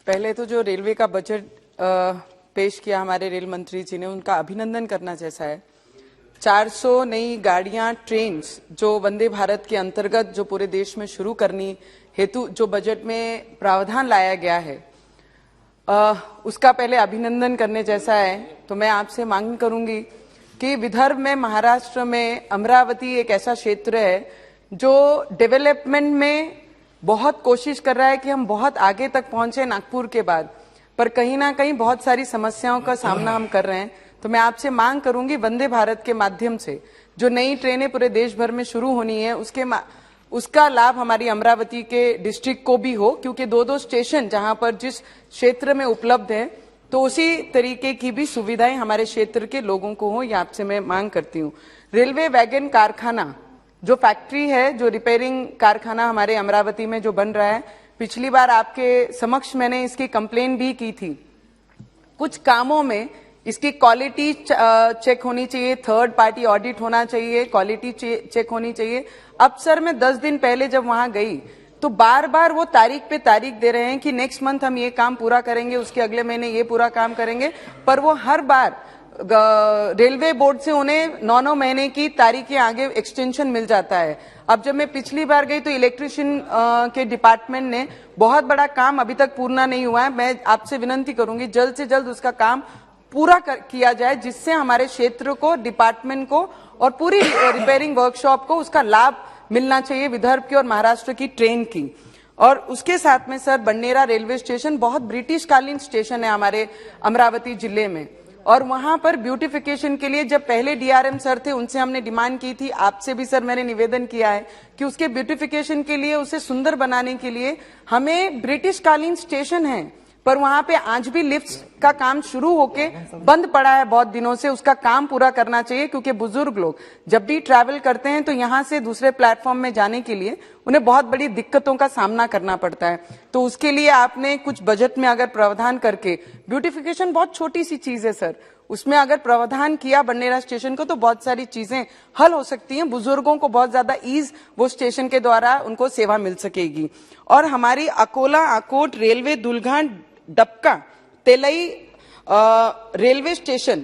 पहले तो जो रेलवे का बजट पेश किया हमारे रेल मंत्री जी ने, उनका अभिनंदन करना जैसा है। 400 नई गाड़ियां, ट्रेन जो वंदे भारत के अंतर्गत जो पूरे देश में शुरू करनी हेतु जो बजट में प्रावधान लाया गया है, उसका पहले अभिनंदन करने जैसा है। तो मैं आपसे मांग करूंगी कि विदर्भ में, महाराष्ट्र में अमरावती एक ऐसा क्षेत्र है जो डेवलपमेंट में बहुत कोशिश कर रहा है कि हम बहुत आगे तक पहुंचे नागपुर के बाद, पर कहीं ना कहीं बहुत सारी समस्याओं का सामना हम कर रहे हैं। तो मैं आपसे मांग करूंगी, वंदे भारत के माध्यम से जो नई ट्रेनें पूरे देश भर में शुरू होनी है, उसका लाभ हमारी अमरावती के डिस्ट्रिक्ट को भी हो, क्योंकि दो स्टेशन जहां पर जिस क्षेत्र में उपलब्ध है, तो उसी तरीके की भी सुविधाएं हमारे क्षेत्र के लोगों को हो, ये आपसे मैं मांग करती हूँ। रेलवे वैगन कारखाना जो फैक्ट्री है, जो रिपेयरिंग कारखाना हमारे अमरावती में जो बन रहा है, पिछली बार आपके समक्ष मैंने इसकी कंप्लेन भी की थी। कुछ कामों में इसकी क्वालिटी चेक होनी चाहिए, थर्ड पार्टी ऑडिट होना चाहिए, क्वालिटी चेक होनी चाहिए। अब सर मैं 10 दिन पहले जब वहां गई तो बार बार वो तारीख पे तारीख दे रहे हैं कि नेक्स्ट मंथ हम ये काम पूरा करेंगे, उसके अगले महीने ये पूरा काम करेंगे, पर वो हर बार रेलवे बोर्ड से उन्हें 9 महीने की तारीखें आगे एक्सटेंशन मिल जाता है। अब जब मैं पिछली बार गई तो इलेक्ट्रिशियन के डिपार्टमेंट ने बहुत बड़ा काम अभी तक पूर्ण नहीं हुआ है। मैं आपसे विनती करूंगी जल्द से जल्द उसका काम पूरा किया जाए, जिससे हमारे क्षेत्र को, डिपार्टमेंट को और पूरी रिपेयरिंग वर्कशॉप को उसका लाभ मिलना चाहिए, विदर्भ की और महाराष्ट्र की ट्रेन की। और उसके साथ में सर, बंडेरा रेलवे स्टेशन बहुत ब्रिटिश कालीन स्टेशन है हमारे अमरावती जिले में, और वहां पर ब्यूटिफिकेशन के लिए जब पहले डीआरएम सर थे, उनसे हमने डिमांड की थी, आपसे भी सर मैंने निवेदन किया है कि उसके ब्यूटिफिकेशन के लिए, उसे सुंदर बनाने के लिए हमें ब्रिटिश कालीन स्टेशन है, पर वहां पे आज भी लिफ्ट का काम शुरू होके बंद पड़ा है बहुत दिनों से। उसका काम पूरा करना चाहिए, क्योंकि बुजुर्ग लोग जब भी ट्रैवल करते हैं तो यहां से दूसरे प्लेटफॉर्म में जाने के लिए उन्हें बहुत बड़ी दिक्कतों का सामना करना पड़ता है। तो उसके लिए आपने कुछ बजट में अगर प्रावधान करके, ब्यूटिफिकेशन बहुत छोटी सी चीज है सर, उसमें अगर प्रावधान किया बंडेरा स्टेशन को, तो बहुत सारी चीजें हल हो सकती हैं। बुजुर्गों को बहुत ज्यादा ईज वो स्टेशन के द्वारा उनको सेवा मिल सकेगी। और हमारी Akola, Akot railway, Dulghat, Dabka, Telai railway station,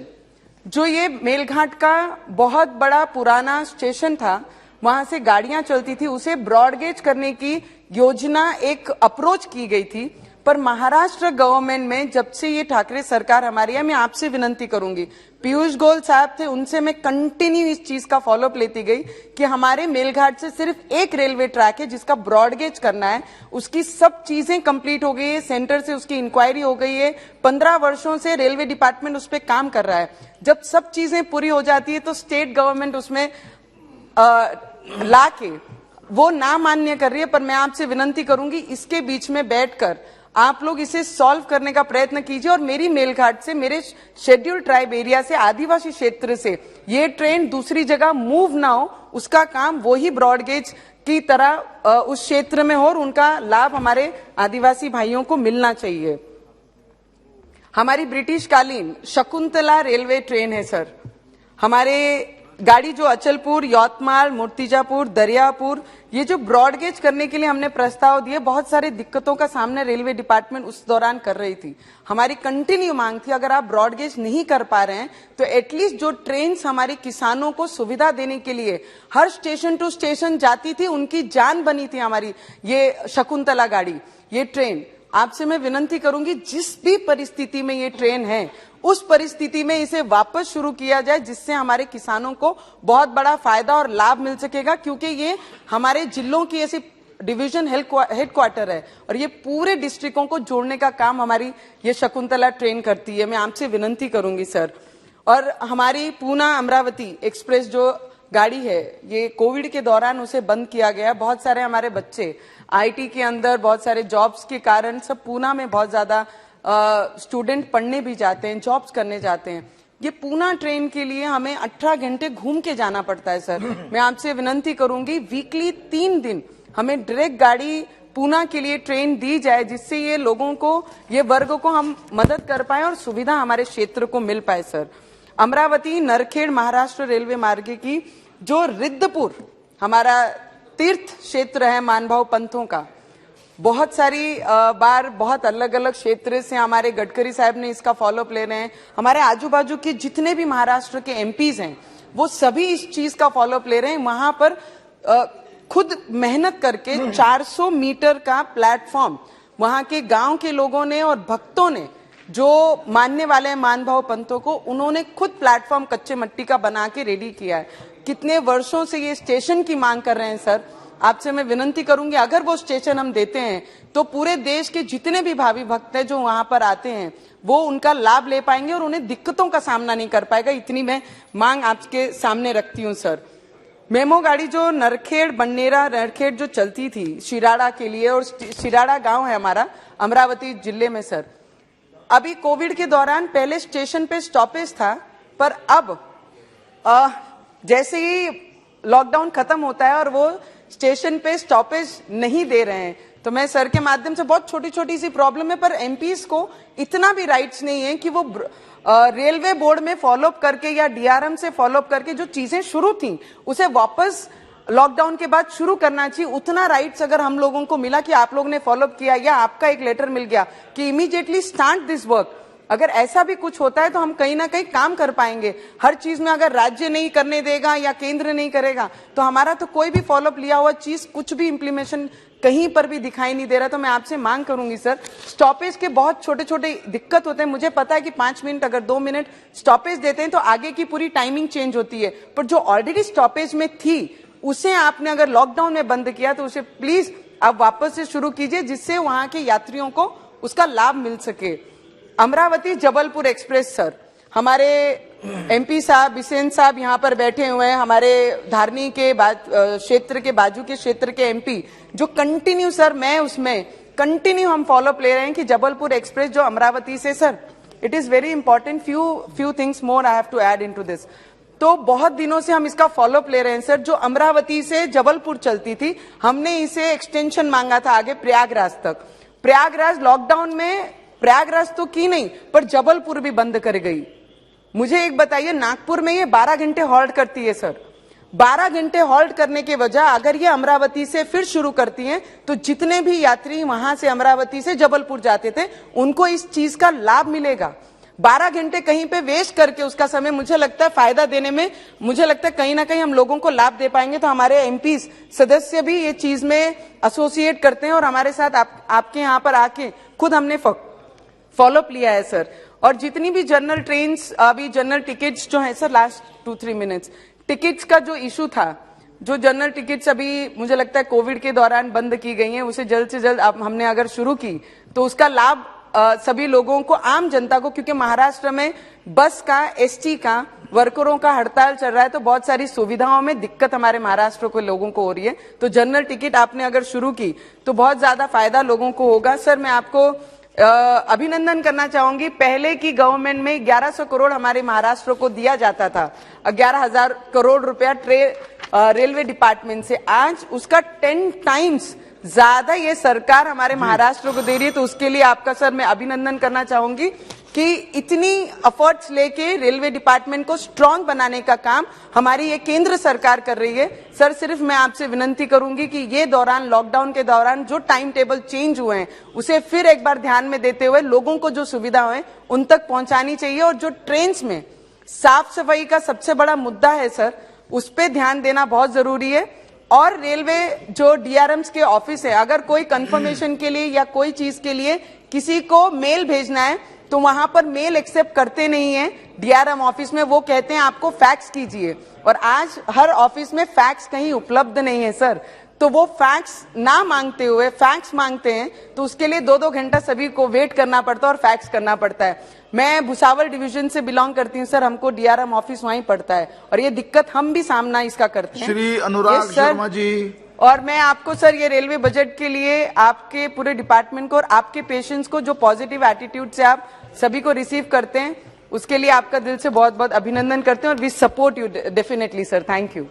जो ये मेलघाट का बहुत बड़ा पुराना स्टेशन था, वहां से गाड़ियां चलती थी, उसे ब्रॉडगेज करने की योजना, एक अप्रोच की गई थी। पर महाराष्ट्र गवर्नमेंट में जब से ये ठाकरे सरकार हमारी है, मैं आपसे विनती करूंगी, पीयूष गोयल साहब थे, उनसे मैं कंटिन्यू इस चीज का फॉलोअप लेती गई कि हमारे मेलघाट से सिर्फ एक रेलवे ट्रैक है जिसका ब्रॉडगेज करना है। उसकी सब चीजें कंप्लीट हो गई है, सेंटर से उसकी इंक्वायरी हो गई है, 15 वर्षों से रेलवे डिपार्टमेंट उस पर काम कर रहा है। जब सब चीजें पूरी हो जाती है तो स्टेट गवर्नमेंट उसमें लाके वो ना मान्य कर रही है। पर मैं आपसे विनती करूंगी, इसके बीच में बैठकर आप लोग इसे सॉल्व करने का प्रयत्न कीजिए, और मेरी मेलघाट से, मेरे शेड्यूल्ड ट्राइब एरिया से, आदिवासी क्षेत्र से ये ट्रेन दूसरी जगह मूव ना हो, उसका काम वही ब्रॉडगेज की तरह उस क्षेत्र में हो और उनका लाभ हमारे आदिवासी भाइयों को मिलना चाहिए। हमारी ब्रिटिश कालीन शकुंतला रेलवे ट्रेन है सर, हमारे गाड़ी जो अचलपुर, यवतमाल, मूर्तिजापुर, दरियापुर, ये जो ब्रॉडगेज करने के लिए हमने प्रस्ताव दिए, बहुत सारी दिक्कतों का सामना रेलवे डिपार्टमेंट उस दौरान कर रही थी। हमारी कंटिन्यू मांग थी, अगर आप ब्रॉडगेज नहीं कर पा रहे हैं तो एटलीस्ट जो ट्रेन हमारे किसानों को सुविधा देने के लिए हर स्टेशन टू स्टेशन जाती थी, उनकी जान बनी थी हमारी ये शकुंतला गाड़ी, ये ट्रेन। आपसे मैं विनती करूंगी, जिस भी परिस्थिति में ये ट्रेन है, उस परिस्थिति में इसे वापस शुरू किया जाए, जिससे हमारे किसानों को बहुत बड़ा फायदा और लाभ मिल सकेगा, क्योंकि ये हमारे जिलों की ऐसी डिवीजन हेडक्वार्टर है और ये पूरे डिस्ट्रिक्टों को जोड़ने का काम हमारी ये शकुंतला ट्रेन करती है। मैं आपसे विनती करूंगी सर। और हमारी पूना अमरावती एक्सप्रेस जो गाड़ी है, ये कोविड के दौरान उसे बंद किया गया। बहुत सारे हमारे बच्चे आईटी के अंदर, बहुत सारे जॉब्स के कारण सब पूना में बहुत ज्यादा स्टूडेंट पढ़ने भी जाते हैं, जॉब्स करने जाते हैं। ये पूना ट्रेन के लिए हमें 18 घंटे घूम के जाना पड़ता है सर। मैं आपसे विनती करूंगी, वीकली 3 दिन हमें डायरेक्ट गाड़ी पूना के लिए ट्रेन दी जाए, जिससे ये लोगों को, ये वर्ग को हम मदद कर पाए और सुविधा हमारे क्षेत्र को मिल पाए सर। अमरावती नरखेड़ महाराष्ट्र रेलवे मार्ग की जो रिद्धपुर हमारा तीर्थ क्षेत्र है मानभाव पंथों का, बहुत सारी बार बहुत अलग अलग क्षेत्र से हमारे गडकरी साहब ने इसका फॉलोअप ले रहे हैं। हमारे आजू बाजू के जितने भी महाराष्ट्र के एमपीज हैं वो सभी इस चीज का फॉलोअप ले रहे हैं। वहां पर खुद मेहनत करके 400 मीटर का प्लेटफॉर्म वहां के गांव के लोगों ने और भक्तों ने, जो मानने वाले हैं मान भाव पंथों को, उन्होंने खुद प्लेटफॉर्म कच्चे मट्टी का बना के रेडी किया है। कितने वर्षों से ये स्टेशन की मांग कर रहे हैं सर। आपसे मैं विनती करूंगी, अगर वो स्टेशन हम देते हैं तो पूरे देश के जितने भी भावी भक्त हैं जो वहां पर आते हैं वो उनका लाभ ले पाएंगे और उन्हें दिक्कतों का सामना नहीं कर पाएगा। इतनी मैं मांग आपके सामने रखती हूं सर। मेमो गाड़ी जो नरखेड़ बन्नेरा नरखेड़ जो चलती थी शिराड़ा के लिए, और शिराड़ा गांव है हमारा अमरावती जिले में सर, अभी कोविड के दौरान पहले स्टेशन पे स्टॉपेज था, पर अब जैसे ही लॉकडाउन खत्म होता है और वो स्टेशन पे स्टॉपेज नहीं दे रहे हैं, तो मैं सर के माध्यम से, बहुत छोटी छोटी सी प्रॉब्लम है पर एमपीज को इतना भी राइट्स नहीं है कि वो रेलवे बोर्ड में फॉलोअप करके या डीआरएम से फॉलोअप करके जो चीजें शुरू थी उसे वापस लॉकडाउन के बाद शुरू करना चाहिए। उतना राइट्स अगर हम लोगों को मिला कि आप लोगों ने फॉलोअप किया या आपका एक लेटर मिल गया कि इमीडिएटली स्टार्ट दिस वर्क, अगर ऐसा भी कुछ होता है तो हम कहीं ना कहीं काम कर पाएंगे। हर चीज में अगर राज्य नहीं करने देगा या केंद्र नहीं करेगा तो हमारा तो कोई भी फॉलोअप लिया हुआ चीज कुछ भी इंप्लीमेंटेशन कहीं पर भी दिखाई नहीं दे रहा। तो मैं आपसे मांग करूंगी सर, स्टॉपेज के बहुत छोटे छोटे दिक्कत होते हैं। मुझे पता है कि 5 मिनट अगर 2 मिनट स्टॉपेज देते हैं तो आगे की पूरी टाइमिंग चेंज होती है, पर जो ऑलरेडी स्टॉपेज में थी उसे आपने अगर लॉकडाउन में बंद किया तो उसे प्लीज आप वापस से शुरू कीजिए, जिससे वहां के यात्रियों को उसका लाभ मिल सके। अमरावती जबलपुर एक्सप्रेस सर, हमारे एमपी साहब बिसेन साहब यहाँ पर बैठे हुए हैं, हमारे धारनी के क्षेत्र के बाजू के क्षेत्र के एमपी, जो कंटिन्यू सर, मैं उसमें कंटिन्यू हम फॉलोअप ले रहे हैं कि जबलपुर एक्सप्रेस जो अमरावती से sir, it is very important, few things more I have to add into this. तो बहुत दिनों से हम इसका फॉलोअप ले रहे हैं सर। जो अमरावती से जबलपुर चलती थी, हमने इसे एक्सटेंशन मांगा था आगे प्रयागराज तक। प्रयागराज लॉकडाउन में, प्रयागराज तो की नहीं पर जबलपुर भी बंद कर गई। मुझे एक बताइए, नागपुर में ये 12 घंटे हॉल्ट करती है सर। 12 घंटे हॉल्ट करने के वजह अगर ये अमरावती से फिर शुरू करती हैं तो जितने भी यात्री वहां से अमरावती से जबलपुर जाते थे उनको इस चीज का लाभ मिलेगा। 12 घंटे कहीं पे वेस्ट करके उसका समय, मुझे लगता है फायदा देने में, मुझे लगता है कहीं ना कहीं हम लोगों को लाभ दे पाएंगे। तो हमारे एमपी सदस्य भी ये चीज में एसोसिएट करते हैं और हमारे साथ आपके यहाँ पर आके खुद हमने फॉलोअप लिया है सर। और जितनी भी जनरल ट्रेन, अभी जनरल टिकट्स जो है सर, लास्ट 2-3 मिनट्स टिकट्स का जो इशू था, जो जनरल टिकट्स अभी मुझे लगता है कोविड के दौरान बंद की गई हैं, उसे जल्द से जल्द हमने अगर शुरू की तो उसका लाभ सभी लोगों को, आम जनता को, क्योंकि महाराष्ट्र में बस का, एसटी का, वर्करों का हड़ताल चल रहा है तो बहुत सारी सुविधाओं में दिक्कत हमारे महाराष्ट्र के लोगों को हो रही है। तो जनरल टिकट आपने अगर शुरू की तो बहुत ज्यादा फायदा लोगों को होगा। सर मैं आपको अभिनंदन करना चाहूंगी। पहले की गवर्नमेंट में 1100 करोड़ हमारे महाराष्ट्र को दिया जाता था, 11,000 करोड़ रुपया रेलवे डिपार्टमेंट से, आज उसका 10 टाइम्स ज्यादा ये सरकार हमारे महाराष्ट्र को दे रही है। तो उसके लिए आपका सर मैं अभिनंदन करना चाहूंगी कि इतनी एफर्ट्स लेके रेलवे डिपार्टमेंट को स्ट्रांग बनाने का काम हमारी ये केंद्र सरकार कर रही है। सर सिर्फ मैं आपसे विनती करूंगी कि ये दौरान, लॉकडाउन के दौरान जो टाइम टेबल चेंज हुए हैं उसे फिर एक बार ध्यान में देते हुए लोगों को जो सुविधा है उन तक पहुंचानी चाहिए। और जो ट्रेन में साफ सफाई का सबसे बड़ा मुद्दा है सर, उस पर ध्यान देना बहुत जरूरी है। और रेलवे जो डीआरएम्स के ऑफिस है, अगर कोई कंफर्मेशन के लिए या कोई चीज के लिए किसी को मेल भेजना है तो वहां पर मेल एक्सेप्ट करते नहीं है डीआरएम ऑफिस में, वो कहते हैं आपको फैक्स कीजिए। और आज हर ऑफिस में फैक्स कहीं उपलब्ध नहीं है सर, तो वो फैक्स ना मांगते हुए फैक्स मांगते हैं तो उसके लिए 2-2 घंटा सभी को वेट करना पड़ता है और फैक्स करना पड़ता है। मैं भुसावल डिवीजन से बिलोंग करती हूँ सर, हमको डीआरएम ऑफिस वहीं पड़ता है और ये दिक्कत हम भी सामना इसका करते हैं। श्री अनुराग शर्मा जी, और मैं आपको सर ये रेलवे बजट के लिए आपके पूरे डिपार्टमेंट को और आपके पेशेंट्स को, जो पॉजिटिव एटीट्यूड से आप सभी को रिसीव करते हैं, उसके लिए आपका दिल से बहुत बहुत अभिनंदन करते हैं और we support you definitely sir. Thank you.